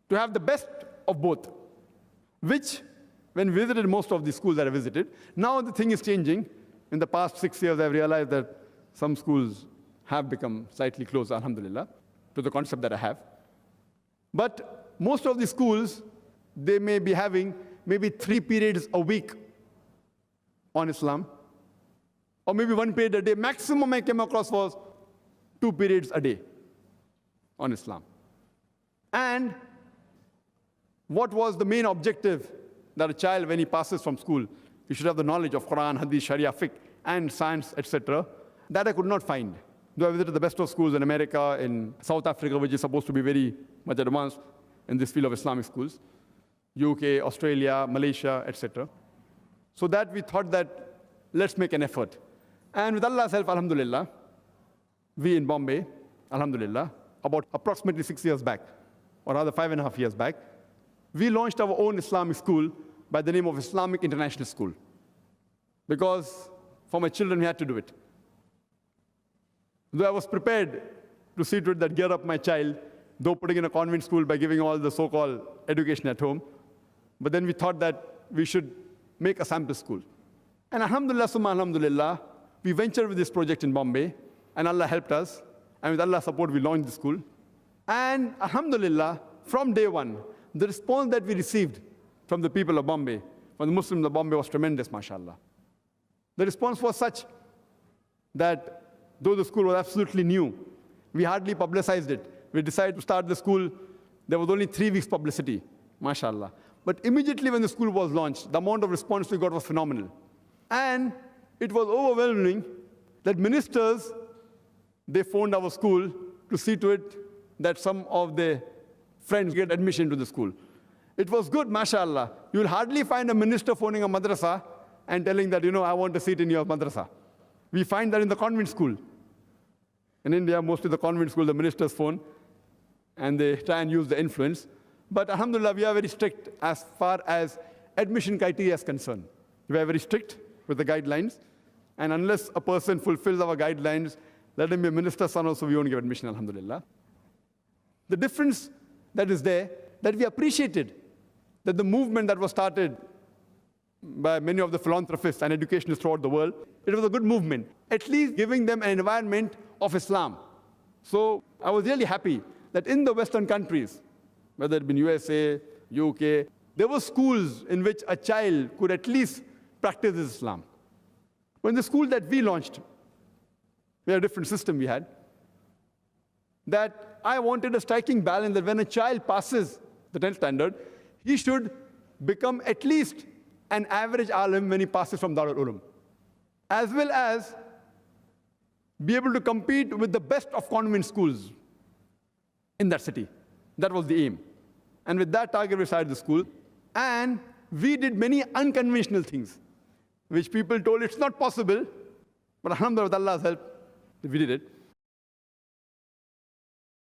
to have the best of both, which, when we visited most of the schools that I visited, now the thing is changing. In the past 6 years, I've realized that some schools have become slightly closer, alhamdulillah, to the concept that I have. But most of the schools, they may be having maybe 3 periods a week on Islam, or maybe 1 period a day. Maximum I came across was 2 periods a day on Islam. And what was the main objective that a child, when he passes from school, he should have the knowledge of Quran, Hadith, Sharia, Fiqh, and science, etc. That I could not find. Though I visited the best of schools in America, in South Africa, which is supposed to be very much advanced in this field of Islamic schools, UK, Australia, Malaysia, etc. So that we thought that let's make an effort. And with Allah's help, alhamdulillah, we in Bombay, alhamdulillah, about approximately 6 years back, or rather 5.5 years back, we launched our own Islamic school by the name of Islamic International School. Because for my children, we had to do it. Though I was prepared to see to it that gear up my child, though putting in a convent school by giving all the so-called education at home, but then we thought that we should make a sample school. And alhamdulillah, summa alhamdulillah, we ventured with this project in Bombay, and Allah helped us. And with Allah's support, we launched the school. And alhamdulillah, from day one, the response that we received from the people of Bombay, from the Muslims of Bombay, was tremendous, mashallah. The response was such that though the school was absolutely new, we hardly publicized it. We decided to start the school. There was only 3 weeks publicity, mashallah. But immediately when the school was launched, the amount of response we got was phenomenal. And it was overwhelming that ministers, they phoned our school to see to it that some of their friends get admission to the school. It was good, mashallah. You will hardly find a minister phoning a madrasa and telling that, I want a seat in your madrasa. We find that in the convent school. In India, mostly the convent school, the ministers phone, and they try and use the influence. But alhamdulillah, we are very strict as far as admission criteria is concerned. We are very strict with the guidelines. And unless a person fulfills our guidelines, let him be a minister's son also, we won't give admission, alhamdulillah. The difference that is there, that we appreciated that the movement that was started by many of the philanthropists and educationists throughout the world, it was a good movement, at least giving them an environment of Islam. So I was really happy that in the Western countries, whether it be USA, UK, there were schools in which a child could at least practice Islam. When the school that we launched, we had a different system we had, that I wanted a striking balance that when a child passes the 10th standard, he should become at least an average alim when he passes from Darul Ulum, as well as be able to compete with the best of convent schools in that city. That was the aim. And with that target, we started the school. And we did many unconventional things, which people told it's not possible. But alhamdulillah, with Allah's help, we did it.